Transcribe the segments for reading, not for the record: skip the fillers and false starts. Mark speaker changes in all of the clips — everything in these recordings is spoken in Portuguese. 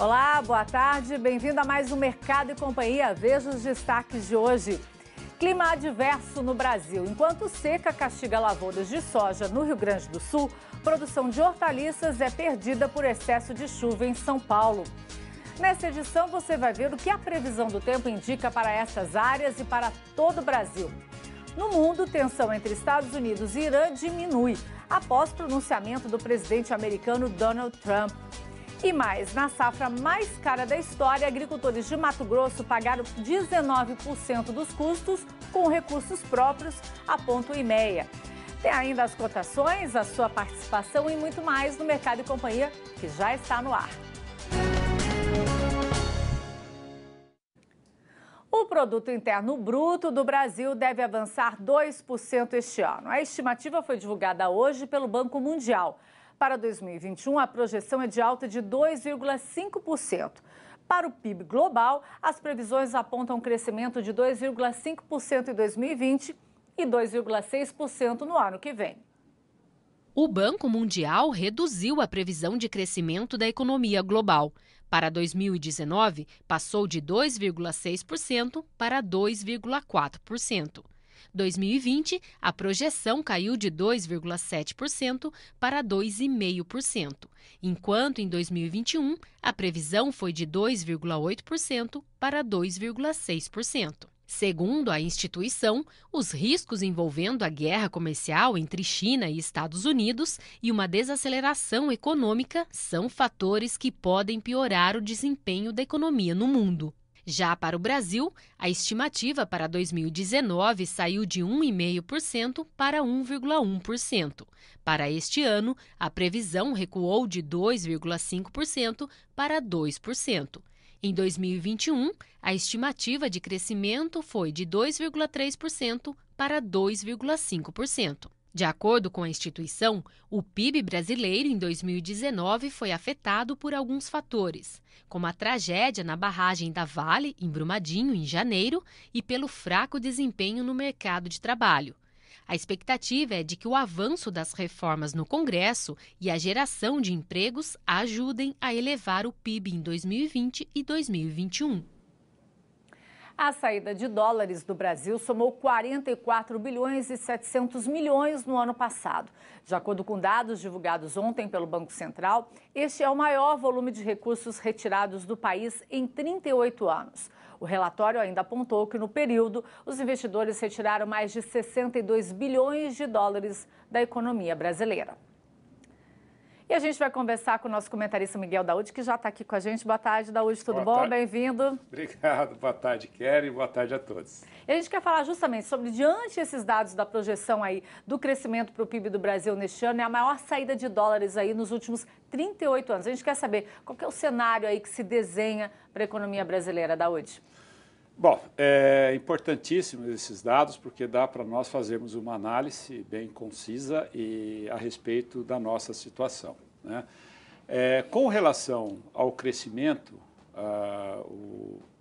Speaker 1: Olá, boa tarde. Bem-vindo a mais um Mercado e Companhia. Veja os destaques de hoje. Clima adverso no Brasil. Enquanto seca castiga lavouras de soja no Rio Grande do Sul, produção de hortaliças é perdida por excesso de chuva em São Paulo. Nessa edição, você vai ver o que a previsão do tempo indica para essas áreas e para todo o Brasil. No mundo, tensão entre Estados Unidos e Irã diminui após pronunciamento do presidente americano Donald Trump. E mais, na safra mais cara da história, agricultores de Mato Grosso pagaram 19% dos custos com recursos próprios, aponta o IMEA. Tem ainda as cotações, a sua participação e muito mais no Mercado e Companhia, que já está no ar. O Produto Interno Bruto do Brasil deve avançar 2% este ano. A estimativa foi divulgada hoje pelo Banco Mundial. Para 2021, a projeção é de alta de 2,5%. Para o PIB global, as previsões apontam um crescimento de 2,5% em 2020 e 2,6% no ano que vem.
Speaker 2: O Banco Mundial reduziu a previsão de crescimento da economia global. Para 2019, passou de 2,6% para 2,4%. 2020, a projeção caiu de 2,7% para 2,5%, enquanto em 2021 a previsão foi de 2,8% para 2,6%. Segundo a instituição, os riscos envolvendo a guerra comercial entre China e Estados Unidos e uma desaceleração econômica são fatores que podem piorar o desempenho da economia no mundo. Já para o Brasil, a estimativa para 2019 saiu de 1,5% para 1,1%. Para este ano, a previsão recuou de 2,5% para 2%. Em 2021, a estimativa de crescimento foi de 2,3% para 2,5%. De acordo com a instituição, o PIB brasileiro em 2019 foi afetado por alguns fatores, como a tragédia na barragem da Vale, em Brumadinho, em janeiro, e pelo fraco desempenho no mercado de trabalho. A expectativa é de que o avanço das reformas no Congresso e a geração de empregos ajudem a elevar o PIB em 2020 e 2021.
Speaker 1: A saída de dólares do Brasil somou 44 bilhões e 700 milhões no ano passado. De acordo com dados divulgados ontem pelo Banco Central, este é o maior volume de recursos retirados do país em 38 anos. O relatório ainda apontou que, no período, os investidores retiraram mais de 62 bilhões de dólares da economia brasileira. E a gente vai conversar com o nosso comentarista Miguel Daúde, que já está aqui com a gente. Boa tarde, Daúde, tudo bom? Bem-vindo.
Speaker 3: Obrigado, boa tarde, Kelly, boa tarde a todos.
Speaker 1: E a gente quer falar justamente sobre, diante desses dados da projeção aí do crescimento para o PIB do Brasil neste ano, é a maior saída de dólares aí nos últimos 38 anos. A gente quer saber qual que é o cenário aí que se desenha para a economia brasileira, Daúde.
Speaker 3: Bom, é importantíssimo esses dados porque dá para nós fazermos uma análise bem concisa e a respeito da nossa situação, né? Com relação ao crescimento,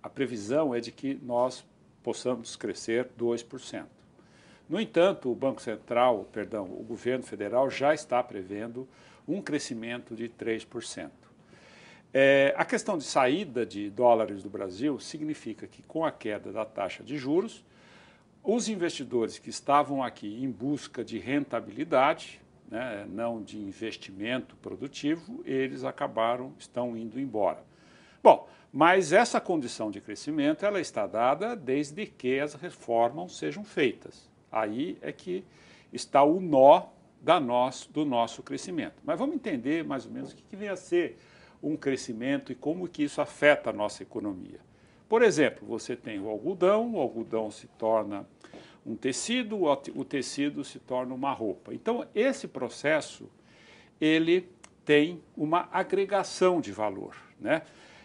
Speaker 3: a previsão é de que nós possamos crescer 2%. No entanto, o Banco Central, o governo federal já está prevendo um crescimento de 3%. A questão de saída de dólares do Brasil significa que, com a queda da taxa de juros, os investidores que estavam aqui em busca de rentabilidade, né, não de investimento produtivo, eles estão indo embora. Bom, mas essa condição de crescimento ela está dada desde que as reformas sejam feitas. Aí é que está o nó do nosso crescimento. Mas vamos entender mais ou menos o que vem a ser um crescimento e como que isso afeta a nossa economia. Por exemplo, você tem o algodão se torna um tecido, o tecido se torna uma roupa. Então, esse processo, ele tem uma agregação de valor, né?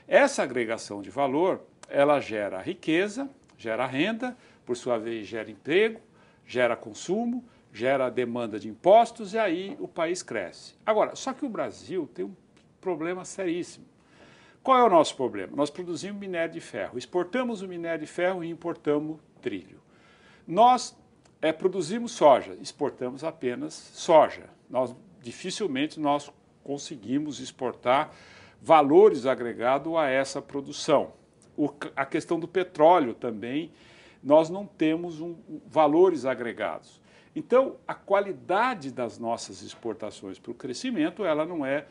Speaker 3: Essa agregação de valor, ela gera riqueza, gera renda, por sua vez gera emprego, gera consumo, gera demanda de impostos e aí o país cresce. Agora, só que o Brasil tem um problema seríssimo. Qual é o nosso problema? Nós produzimos minério de ferro, exportamos o minério de ferro e importamos trilho. Nós produzimos soja, exportamos apenas soja. Dificilmente nós conseguimos exportar valores agregados a essa produção. A questão do petróleo também, nós não temos valores agregados. Então, a qualidade das nossas exportações para o crescimento, ela não é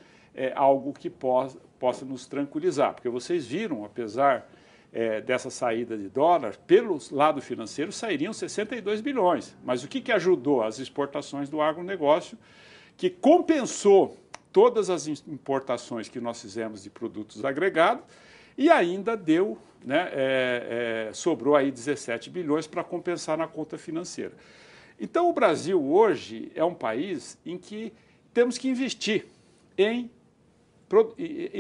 Speaker 3: algo que possa nos tranquilizar, porque vocês viram, apesar dessa saída de dólar, pelo lado financeiro sairiam 62 bilhões. Mas o que ajudou? As exportações do agronegócio, que compensou todas as importações que nós fizemos de produtos agregados e ainda deu, né, sobrou aí 17 bilhões para compensar na conta financeira. Então, o Brasil hoje é um país em que temos que investir em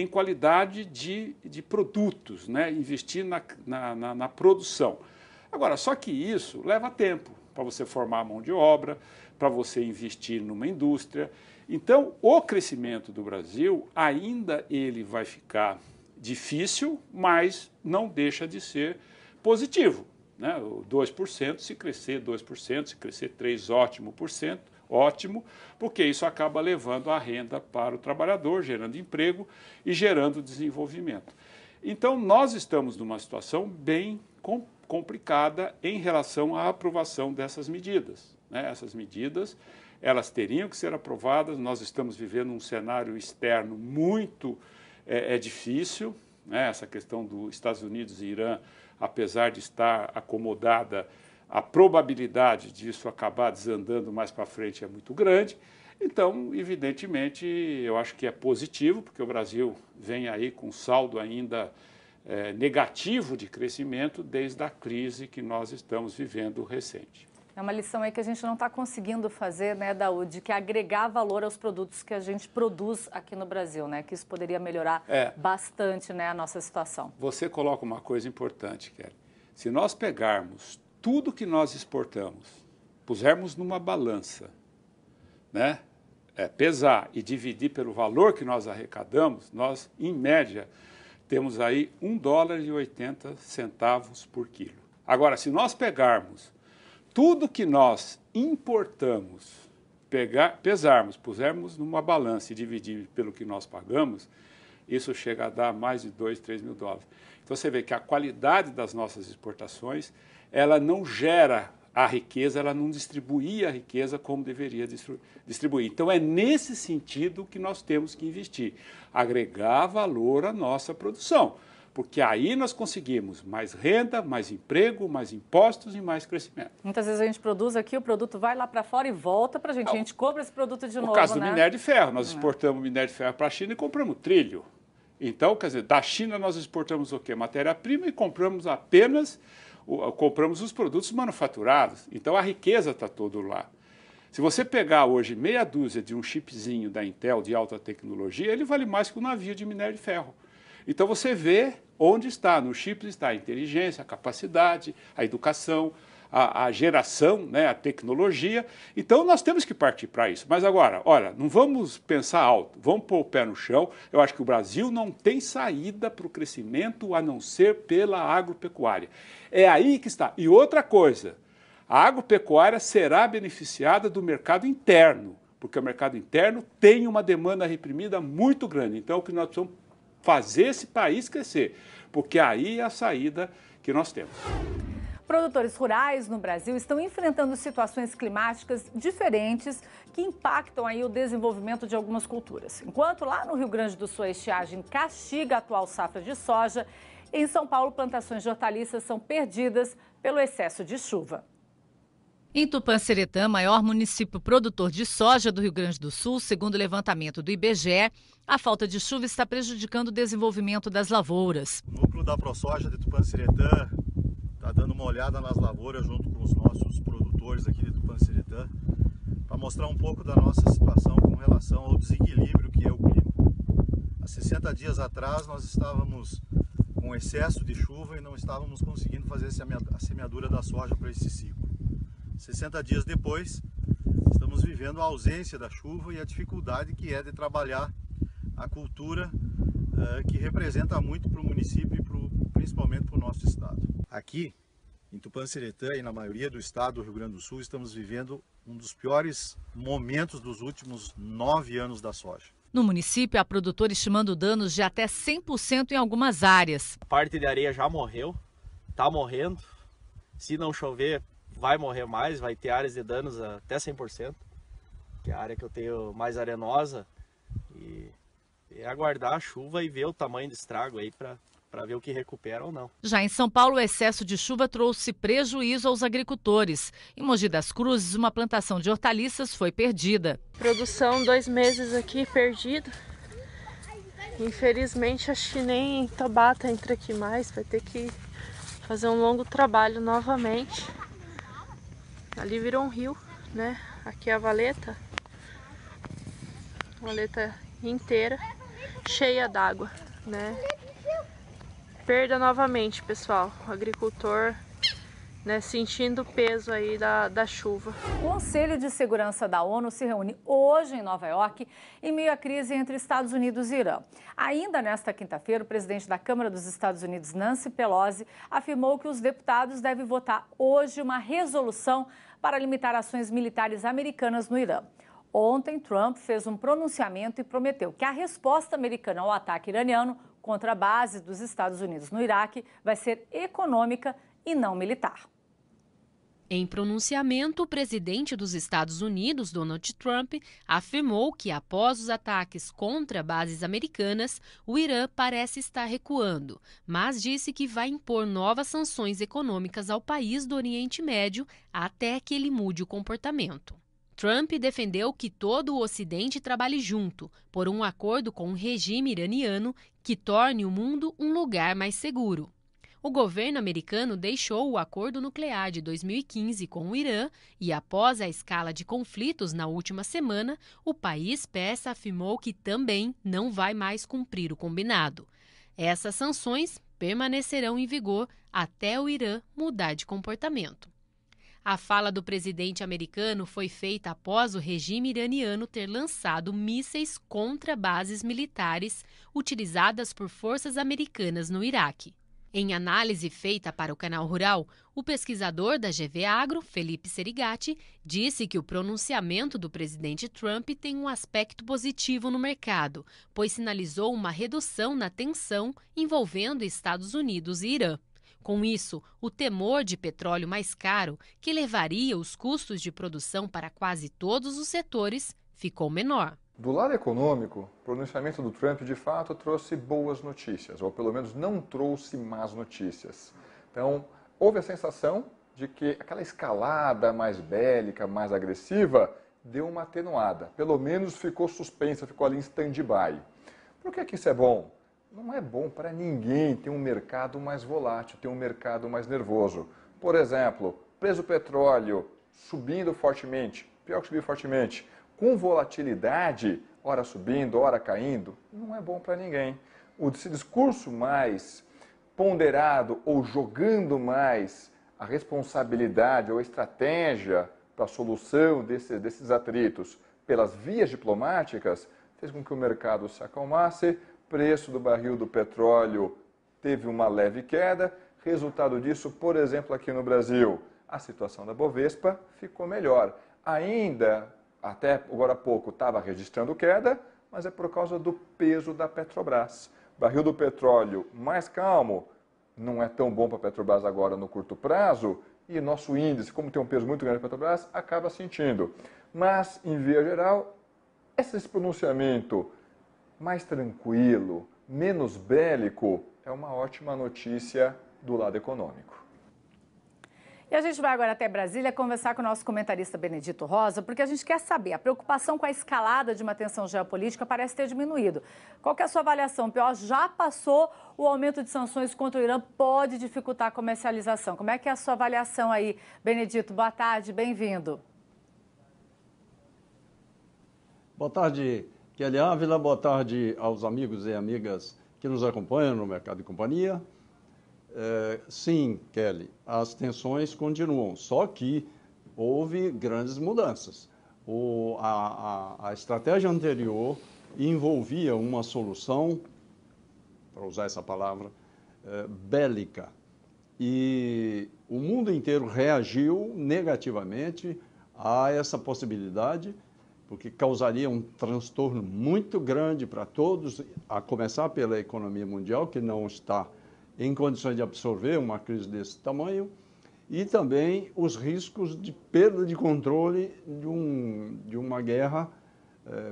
Speaker 3: qualidade de produtos, né? Investir na produção. Agora, só que isso leva tempo para você formar a mão de obra, para você investir numa indústria. Então, o crescimento do Brasil ainda ele vai ficar difícil, mas não deixa de ser positivo, né? O 2%, se crescer 2%, se crescer 3%, ótimo, porque isso acaba levando a renda para o trabalhador, gerando emprego e gerando desenvolvimento. Então, nós estamos numa situação bem complicada em relação à aprovação dessas medidas, né? Essas medidas, elas teriam que ser aprovadas. Nós estamos vivendo um cenário externo muito difícil, né? Essa questão dos Estados Unidos e Irã, apesar de estar acomodada, a probabilidade disso acabar desandando mais para frente é muito grande. Então, evidentemente, eu acho que é positivo, porque o Brasil vem aí com saldo ainda negativo de crescimento desde a crise que nós estamos vivendo recente.
Speaker 1: É uma lição aí que a gente não está conseguindo fazer, né, Daúde, que é agregar valor aos produtos que a gente produz aqui no Brasil, né? Que isso poderia melhorar bastante, né, a nossa situação.
Speaker 3: Você coloca uma coisa importante, Kelly. Se nós pegarmos tudo que nós exportamos, pusermos numa balança, né, pesar e dividir pelo valor que nós arrecadamos, nós, em média, temos aí $1,80 por quilo. Agora, se nós pegarmos tudo que nós importamos, pesarmos, pusermos numa balança e dividir pelo que nós pagamos, isso chega a dar mais de $2, $3 mil. Então você vê que a qualidade das nossas exportações, ela não gera a riqueza, ela não distribui a riqueza como deveria distribuir. Então é nesse sentido que nós temos que investir, agregar valor à nossa produção. Porque aí nós conseguimos mais renda, mais emprego, mais impostos e mais crescimento.
Speaker 1: Muitas vezes a gente produz aqui, o produto vai lá para fora e volta para a gente compra esse produto de novo,
Speaker 3: no caso do
Speaker 1: né?
Speaker 3: minério de ferro, nós exportamos minério de ferro para a China e compramos trilho. Então, quer dizer, da China nós exportamos o quê? Matéria-prima e compramos os produtos manufaturados. Então a riqueza está toda lá. Se você pegar hoje meia dúzia de um chipzinho da Intel de alta tecnologia, ele vale mais que um navio de minério de ferro. Então você vê onde está, nos chips está a inteligência, a capacidade, a educação, a geração, né, a tecnologia. Então nós temos que partir para isso. Mas agora, olha, não vamos pensar alto, vamos pôr o pé no chão. Eu acho que o Brasil não tem saída para o crescimento a não ser pela agropecuária. É aí que está. E outra coisa, a agropecuária será beneficiada do mercado interno, porque o mercado interno tem uma demanda reprimida muito grande. Então o que nós precisamos fazer esse país crescer, porque aí é a saída que nós temos.
Speaker 1: Produtores rurais no Brasil estão enfrentando situações climáticas diferentes que impactam aí o desenvolvimento de algumas culturas. Enquanto lá no Rio Grande do Sul a estiagem castiga a atual safra de soja, em São Paulo plantações de hortaliças são perdidas pelo excesso de chuva.
Speaker 4: Em Tupã-Seretã, maior município produtor de soja do Rio Grande do Sul, segundo o levantamento do IBGE, a falta de chuva está prejudicando o desenvolvimento das lavouras.
Speaker 5: O núcleo da ProSoja de Tupã-Seretã está dando uma olhada nas lavouras junto com os nossos produtores aqui de Tupã-Seretã para mostrar um pouco da nossa situação com relação ao desequilíbrio que é o clima. Há 60 dias atrás nós estávamos com excesso de chuva e não estávamos conseguindo fazer a semeadura da soja para esse ciclo. 60 dias depois, estamos vivendo a ausência da chuva e a dificuldade que é de trabalhar a cultura que representa muito para o município e principalmente para o nosso estado. Aqui, em Tupã-Seretã e na maioria do estado do Rio Grande do Sul, estamos vivendo um dos piores momentos dos últimos 9 anos da soja.
Speaker 4: No município, há produtores estimando danos de até 100% em algumas áreas.
Speaker 6: A parte de areia já morreu, está morrendo. Se não chover, vai morrer mais, vai ter áreas de danos até 100%, que é a área que eu tenho mais arenosa. E é aguardar a chuva e ver o tamanho do estrago aí para ver o que recupera ou não.
Speaker 4: Já em São Paulo, o excesso de chuva trouxe prejuízo aos agricultores. Em Mogi das Cruzes, uma plantação de hortaliças foi perdida.
Speaker 7: Produção 2 meses aqui perdido. Infelizmente, acho que nem Tabata entra aqui mais. Vai ter que fazer um longo trabalho novamente. Ali virou um rio, né? Aqui é a valeta. Valeta inteira, cheia d'água, né? Perda novamente, pessoal. O agricultor, né, sentindo o peso aí da chuva.
Speaker 1: O Conselho de Segurança da ONU se reúne hoje em Nova York em meio à crise entre Estados Unidos e Irã. Ainda nesta quinta-feira, o presidente da Câmara dos Estados Unidos, Nancy Pelosi, afirmou que os deputados devem votar hoje uma resolução para limitar ações militares americanas no Irã. Ontem, Trump fez um pronunciamento e prometeu que a resposta americana ao ataque iraniano contra a base dos Estados Unidos no Iraque vai ser econômica e não militar.
Speaker 2: Em pronunciamento, o presidente dos Estados Unidos, Donald Trump, afirmou que após os ataques contra bases americanas, o Irã parece estar recuando, mas disse que vai impor novas sanções econômicas ao país do Oriente Médio até que ele mude o comportamento. Trump defendeu que todo o Ocidente trabalhe junto por um acordo com o regime iraniano que torne o mundo um lugar mais seguro. O governo americano deixou o acordo nuclear de 2015 com o Irã e, após a escala de conflitos na última semana, o país persa afirmou que também não vai mais cumprir o combinado. Essas sanções permanecerão em vigor até o Irã mudar de comportamento. A fala do presidente americano foi feita após o regime iraniano ter lançado mísseis contra bases militares utilizadas por forças americanas no Iraque. Em análise feita para o Canal Rural, o pesquisador da GV Agro, Felipe Serigati, disse que o pronunciamento do presidente Trump tem um aspecto positivo no mercado, pois sinalizou uma redução na tensão envolvendo Estados Unidos e Irã. Com isso, o temor de petróleo mais caro, que levaria os custos de produção para quase todos os setores, ficou menor.
Speaker 8: Do lado econômico, o pronunciamento do Trump de fato trouxe boas notícias, ou pelo menos não trouxe más notícias. Então, houve a sensação de que aquela escalada mais bélica, mais agressiva, deu uma atenuada. Pelo menos ficou suspensa, ficou ali em stand-by. Por que isso é bom? Não é bom para ninguém ter um mercado mais volátil, ter um mercado mais nervoso. Por exemplo, preço do petróleo subindo fortemente, pior que subir fortemente, com volatilidade, ora subindo, ora caindo, não é bom para ninguém. Esse discurso mais ponderado ou jogando mais a responsabilidade ou a estratégia para a solução desses atritos pelas vias diplomáticas fez com que o mercado se acalmasse. Preço do barril do petróleo teve uma leve queda. Resultado disso, por exemplo, aqui no Brasil, a situação da Bovespa ficou melhor. Ainda, até agora há pouco, estava registrando queda, mas é por causa do peso da Petrobras. Barril do petróleo mais calmo, não é tão bom para a Petrobras agora no curto prazo, e nosso índice, como tem um peso muito grande para a Petrobras, acaba sentindo. Mas, em via geral, esse pronunciamento mais tranquilo, menos bélico, é uma ótima notícia do lado econômico.
Speaker 1: E a gente vai agora até Brasília conversar com o nosso comentarista Benedito Rosa, porque a gente quer saber, a preocupação com a escalada de uma tensão geopolítica parece ter diminuído. Qual que é a sua avaliação? Pior, já passou, o aumento de sanções contra o Irã pode dificultar a comercialização. Como é que é a sua avaliação aí, Benedito? Boa tarde, bem-vindo.
Speaker 9: Boa tarde, Kelly Ávila, boa tarde aos amigos e amigas que nos acompanham no Mercado e Companhia. Sim, Kelly, as tensões continuam, só que houve grandes mudanças. A estratégia anterior envolvia uma solução, para usar essa palavra, bélica. E o mundo inteiro reagiu negativamente a essa possibilidade porque causaria um transtorno muito grande para todos, a começar pela economia mundial, que não está em condições de absorver uma crise desse tamanho, e também os riscos de perda de controle de uma guerra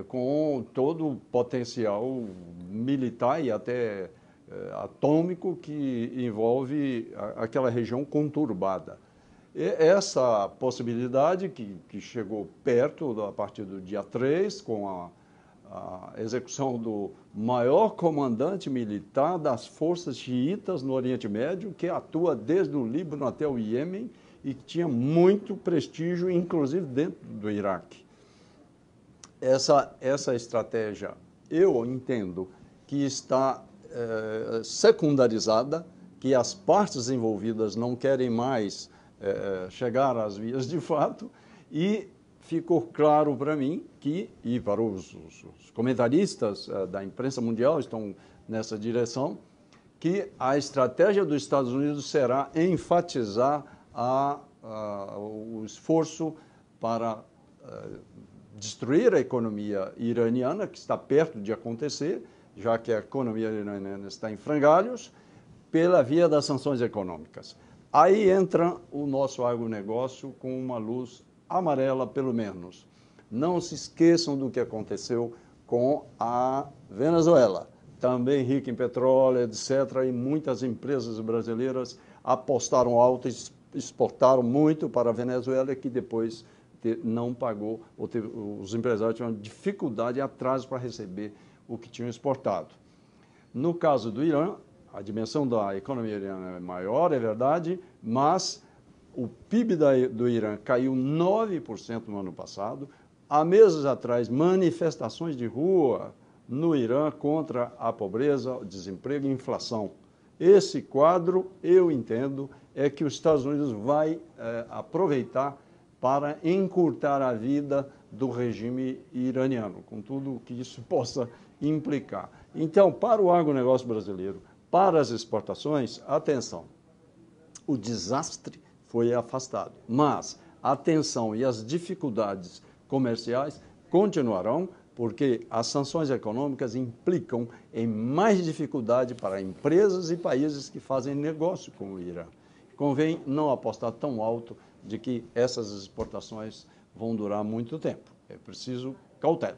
Speaker 9: com todo o potencial militar e até atômico que envolve aquela região conturbada. E essa possibilidade que chegou perto a partir do dia 3, com a execução do maior comandante militar das forças xiitas no Oriente Médio, que atua desde o Líbano até o Iêmen e que tinha muito prestígio, inclusive dentro do Iraque. Essa estratégia, eu entendo que está secundarizada, que as partes envolvidas não querem mais chegar às vias de fato, e ficou claro para mim e para os comentaristas da imprensa mundial estão nessa direção, que a estratégia dos Estados Unidos será enfatizar o esforço para destruir a economia iraniana, que está perto de acontecer, já que a economia iraniana está em frangalhos, pela via das sanções econômicas. Aí entra o nosso agronegócio com uma luz amarela, pelo menos. Não se esqueçam do que aconteceu com a Venezuela, também rica em petróleo, etc., e muitas empresas brasileiras apostaram alto, exportaram muito para a Venezuela, que depois não pagou, os empresários tiveram dificuldade e atraso para receber o que tinham exportado. No caso do Irã, a dimensão da economia iraniana é maior, é verdade, mas o PIB do Irã caiu 9% no ano passado. Há meses atrás, manifestações de rua no Irã contra a pobreza, o desemprego e a inflação. Esse quadro, eu entendo, é que os Estados Unidos vai aproveitar para encurtar a vida do regime iraniano, com tudo o que isso possa implicar. Então, para o agronegócio brasileiro, para as exportações, atenção, o desastre foi afastado, mas a tensão e as dificuldades comerciais continuarão, porque as sanções econômicas implicam em mais dificuldade para empresas e países que fazem negócio com o Irã. Convém não apostar tão alto de que essas exportações vão durar muito tempo. É preciso cautela.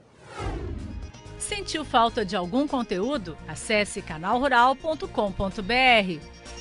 Speaker 4: Sentiu falta de algum conteúdo? Acesse canalrural.com.br.